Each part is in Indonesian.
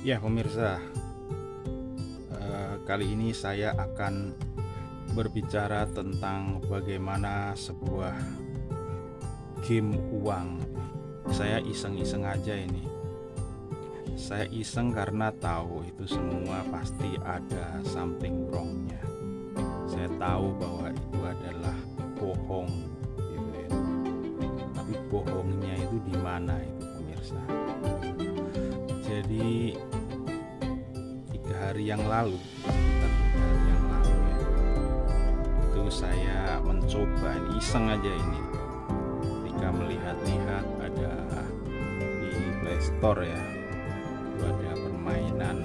Ya pemirsa, kali ini saya akan berbicara tentang bagaimana sebuah game uang. Saya iseng-iseng aja ini. Saya iseng karena tahu itu semua pasti ada something wrong-nya. Saya tahu bahwa itu adalah bohong gitu ya. Tapi bohongnya itu di mana itu pemirsa? Jadi 3 hari yang lalu, sekitar 3 hari yang lalu ya, itu saya mencoba, ini iseng aja ini, ketika melihat-lihat ada di Play Store ya, itu ada permainan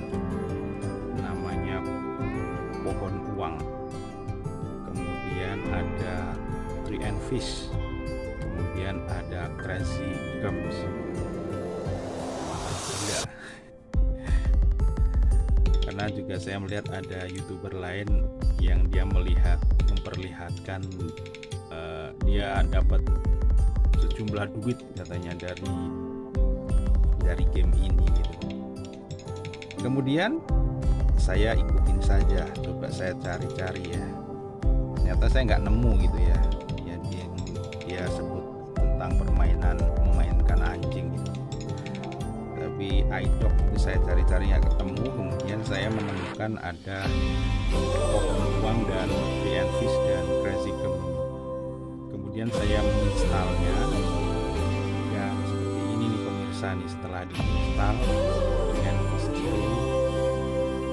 namanya pohon uang, kemudian ada Tree and Fish, kemudian ada Crazy Games. Karena juga saya melihat ada YouTuber lain yang dia memperlihatkan dia dapat sejumlah duit katanya dari game ini gitu. Kemudian saya ikutin saja, coba saya cari-cari ya. Ternyata saya nggak nemu gitu ya. Dia sebut tentang permainan memainkan anjing gitu. Tapi iDog itu saya cari-cari nggak ketemu. Kemudian saya menemukan ada pohon uang dan Tree and Fish dan Crazy Games. Kemudian saya menginstalnya ya, seperti ini nih pemirsa nih. Setelah diinstal Tree and Fish itu,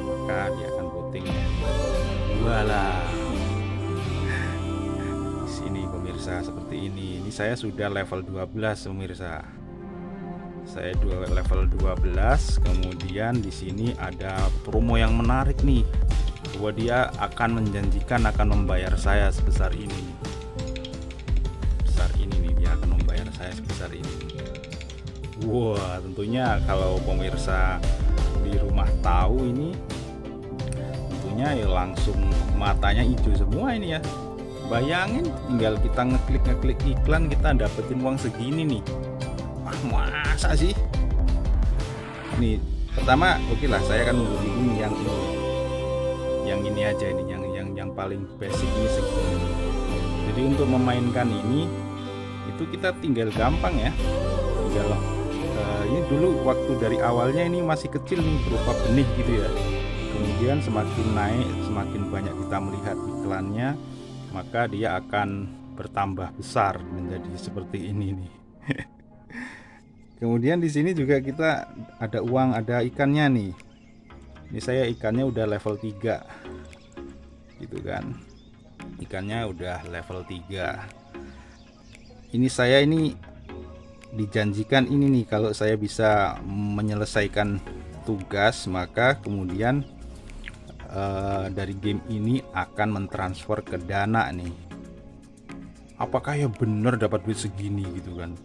maka dia akan voting ya. Walah, di sini pemirsa seperti ini. Ini saya sudah level 12 pemirsa. Saya level 12. Kemudian di sini ada promo yang menarik nih, bahwa dia akan menjanjikan akan membayar saya sebesar ini. Dia akan membayar saya sebesar ini. Wah, tentunya kalau pemirsa di rumah tahu ini, tentunya ya langsung matanya hijau semua ini ya. Bayangin, tinggal kita ngeklik iklan, kita dapetin uang segini nih. Masa sih? Nih, pertama oke lah, saya akan mengunjungi yang ini aja, ini yang paling basic ini segini. Jadi untuk memainkan ini itu kita tinggal gampang ya. Ini dulu waktu dari awalnya ini masih kecil nih, berupa benih gitu ya. Kemudian semakin naik, semakin banyak kita melihat iklannya, maka dia akan bertambah besar menjadi seperti ini nih. Kemudian di sini juga kita ada uang, ada ikannya nih. Ini saya ikannya udah level 3. Gitu kan. Ikannya udah level 3. Ini saya ini dijanjikan ini nih, kalau saya bisa menyelesaikan tugas, maka kemudian dari game ini akan mentransfer ke Dana nih. Apakah ya bener dapat duit segini gitu kan?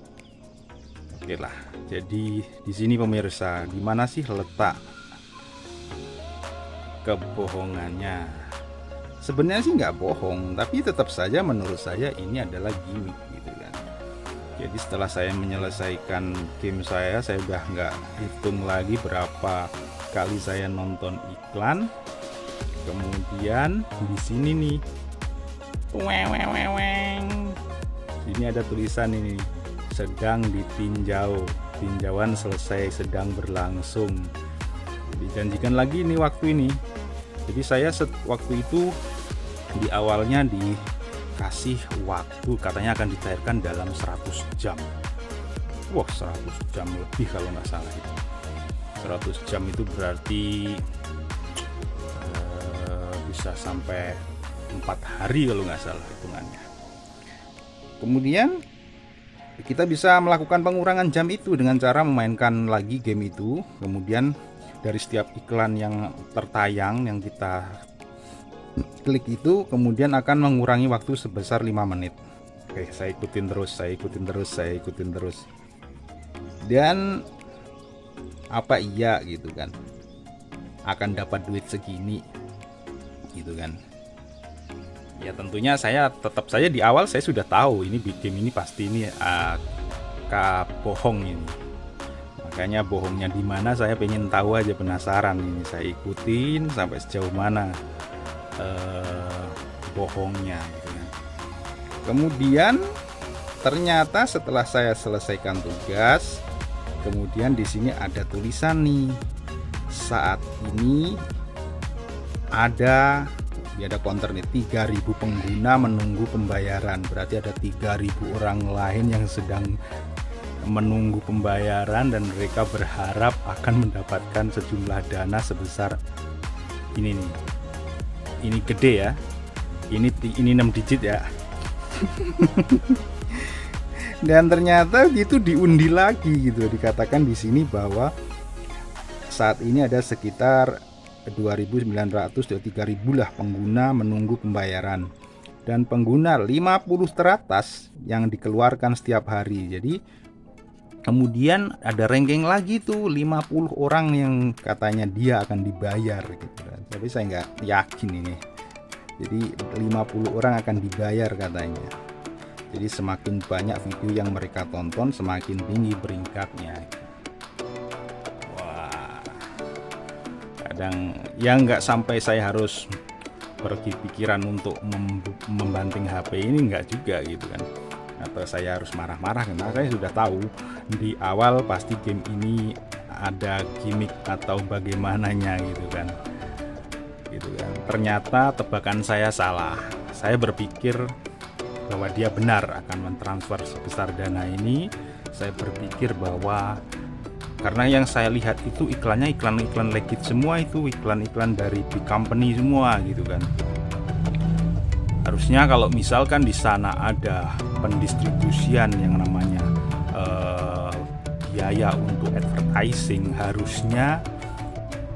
Oke lah, jadi di sini pemirsa, di mana sih letak kebohongannya? Sebenarnya sih nggak bohong, tapi tetap saja menurut saya ini adalah gimmick gitu kan. Jadi setelah saya menyelesaikan game saya udah nggak hitung lagi berapa kali saya nonton iklan. Kemudian di sini nih, ini ada tulisan ini, sedang ditinjau, tinjauan selesai, sedang berlangsung. Dijanjikan lagi nih waktu ini. Jadi saya waktu itu di awalnya dikasih waktu, katanya akan dicairkan dalam 100 jam. Wah, 100 jam lebih kalau nggak salah itu. 100 jam itu berarti bisa sampai 4 hari kalau nggak salah hitungannya. Kemudian kita bisa melakukan pengurangan jam itu dengan cara memainkan lagi game itu. Kemudian dari setiap iklan yang tertayang yang kita klik itu, kemudian akan mengurangi waktu sebesar 5 menit. Oke, saya ikutin terus. Dan apa iya gitu kan, akan dapat duit segini gitu kan. Ya tentunya saya tetap saja di awal saya sudah tahu ini game ini pasti ini bohong ini. Makanya bohongnya di mana saya pengen tahu aja, penasaran ini. Saya ikutin sampai sejauh mana bohongnya gitu kan. Kemudian ternyata setelah saya selesaikan tugas, kemudian di sini ada tulisan nih, saat ini ada counter nih, 3.000 pengguna menunggu pembayaran. Berarti ada 3.000 orang lain yang sedang menunggu pembayaran dan mereka berharap akan mendapatkan sejumlah dana sebesar ini nih. Ini gede ya. Ini 6 digit ya. Dan ternyata itu diundi lagi gitu. Dikatakan di sini bahwa saat ini ada sekitar 2.900 atau 3.000 lah pengguna menunggu pembayaran, dan pengguna 50 teratas yang dikeluarkan setiap hari. Jadi kemudian ada ranking lagi tuh 50 orang yang katanya dia akan dibayar gitu kan. Tapi saya nggak yakin ini. Jadi 50 orang akan dibayar katanya. Jadi semakin banyak video yang mereka tonton, semakin tinggi peringkatnya. Kadang ya nggak sampai saya harus pergi pikiran untuk membanting HP ini, nggak juga gitu kan, atau saya harus marah-marah karena saya sudah tahu di awal pasti game ini ada gimmick atau bagaimananya gitu kan. Ternyata tebakan saya salah. Saya berpikir bahwa dia benar akan mentransfer sebesar dana ini. Saya berpikir bahwa karena yang saya lihat itu iklannya iklan legit semua, itu iklan-iklan dari big company semua gitu kan. Harusnya kalau misalkan di sana ada pendistribusian yang namanya biaya untuk advertising, harusnya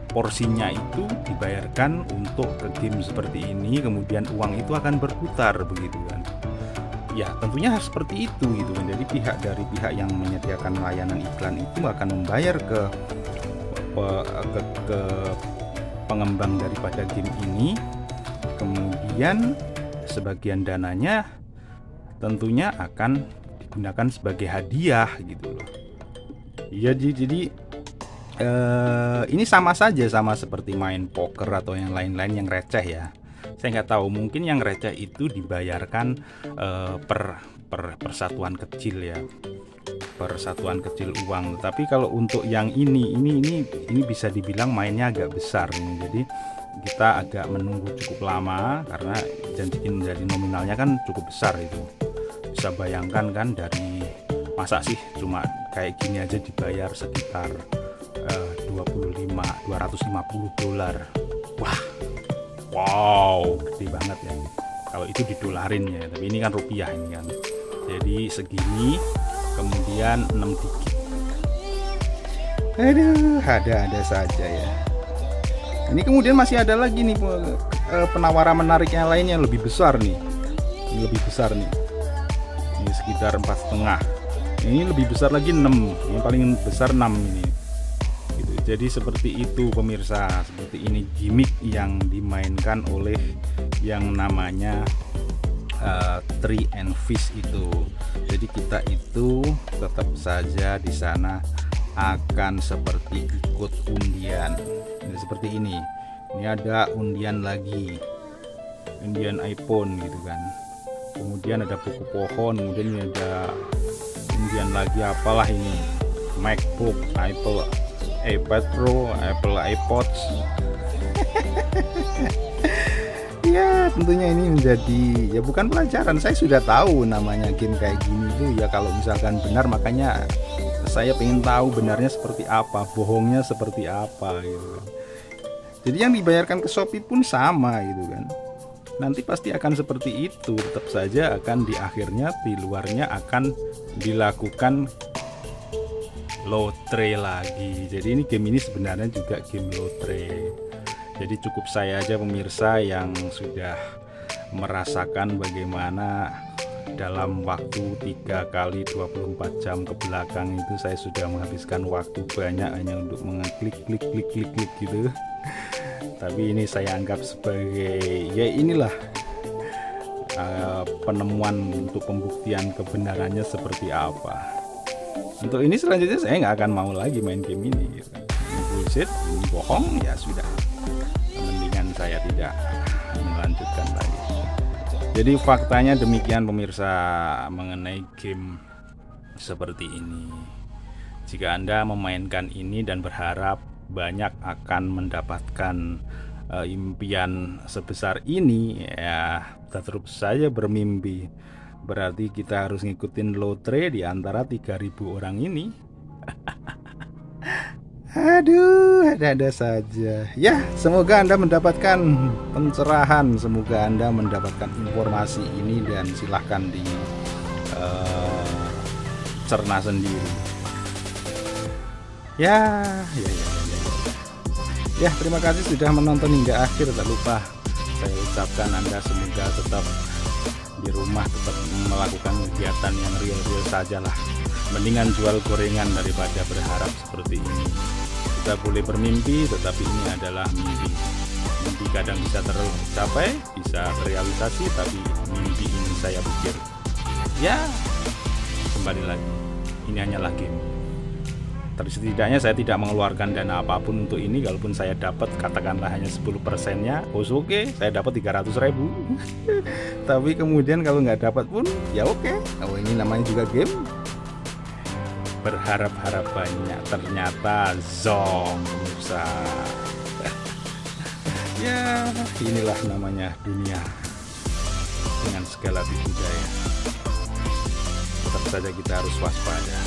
porsinya itu dibayarkan untuk ke game seperti ini, kemudian uang itu akan berputar begitu kan. Ya tentunya seperti itu gitu kan. Jadi dari pihak yang menyediakan layanan iklan itu akan membayar ke pengembang daripada game ini, kemudian sebagian dananya tentunya akan digunakan sebagai hadiah gitu loh. Iya, jadi ini sama saja, sama seperti main poker atau yang lain-lain yang receh ya. Saya nggak tahu, mungkin yang receh itu dibayarkan per persatuan kecil ya, persatuan kecil uang. Tapi kalau untuk yang ini bisa dibilang mainnya agak besar nih. Jadi kita agak menunggu cukup lama karena janjiin dari nominalnya kan cukup besar itu. Bisa bayangkan kan, dari masa sih cuma kayak gini aja dibayar sekitar $250. Wah. Wow, gede banget ya. Kalau itu didolarin ya, tapi ini kan rupiah ini kan. Jadi segini, kemudian 6 digit. Aduh, ada saja ya. Ini kemudian masih ada lagi nih penawaran menarik yang lainnya, lebih besar nih. Ini lebih besar nih. Ini sekitar 4,5. Ini lebih besar lagi 6. Ini paling besar 6 ini. Jadi seperti itu pemirsa, seperti ini gimmick yang dimainkan oleh yang namanya Tree and Fish itu. Jadi kita itu tetap saja di sana akan seperti ikut undian. Jadi seperti ini. Ini ada undian lagi, undian iPhone gitu kan. Kemudian ada buku pohon, kemudian ini ada undian lagi apalah ini, MacBook, Apple iPad Pro, Apple iPods. Ya tentunya ini menjadi ya bukan pelajaran. Saya sudah tahu namanya game kayak gini tuh ya, kalau misalkan benar, makanya saya pengen tahu benarnya seperti apa, bohongnya seperti apa gitu. Jadi yang dibayarkan ke Shopee pun sama gitu kan. Nanti pasti akan seperti itu, tetap saja akan di akhirnya di luarnya akan dilakukan lotre lagi. Jadi ini game ini sebenarnya juga game lotre. Jadi cukup saya aja pemirsa yang sudah merasakan bagaimana dalam waktu 3 kali 24 jam ke belakang itu saya sudah menghabiskan waktu banyak hanya untuk mengeklik klik gitu. Tapi ini saya anggap sebagai ya inilah penemuan untuk pembuktian kebenarannya seperti apa. Untuk ini selanjutnya saya nggak akan mau lagi main game ini gitu. Ini bullshit, ini bohong, ya sudah, mendingan saya tidak melanjutkan lagi. Jadi faktanya demikian pemirsa mengenai game seperti ini. Jika Anda memainkan ini dan berharap banyak akan mendapatkan impian sebesar ini, ya terus saja bermimpi. Berarti kita harus ngikutin lotre di antara 3.000 orang ini. Aduh, ada-ada saja. Ya, semoga Anda mendapatkan pencerahan, semoga Anda mendapatkan informasi ini dan silahkan di cerna sendiri. Ya. Ya, terima kasih sudah menonton hingga akhir. Tak lupa saya ucapkan Anda semoga tetap di rumah, tetap melakukan kegiatan yang real-real saja lah. Mendingan jual gorengan daripada berharap seperti ini. Kita boleh bermimpi, tetapi ini adalah mimpi. Mimpi kadang bisa tercapai, bisa terrealisasi, tapi mimpi ini saya pikir, ya kembali lagi, ini hanyalah game. Setidaknya saya tidak mengeluarkan dana apapun untuk ini. Kalaupun saya dapat katakanlah hanya 10%-nya, oke, saya dapat 300.000. Tapi kemudian kalau nggak dapat pun ya oke. Oh, ini namanya juga game. Berharap-harap banyak, ternyata zong pemirsa. Ya, inilah namanya dunia dengan segala tipu daya. Tetap saja kita harus waspada.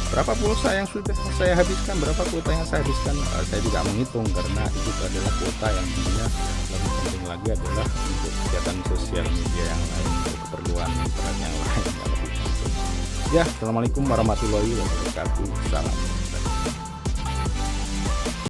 Berapa pulsa yang sudah saya habiskan, berapa kuota yang saya habiskan, saya tidak menghitung karena itu adalah kuota yang intinya lebih penting lagi adalah untuk kegiatan sosial media yang lain, untuk keperluan internet yang lain. Ya, assalamualaikum warahmatullahi wabarakatuh. Salam.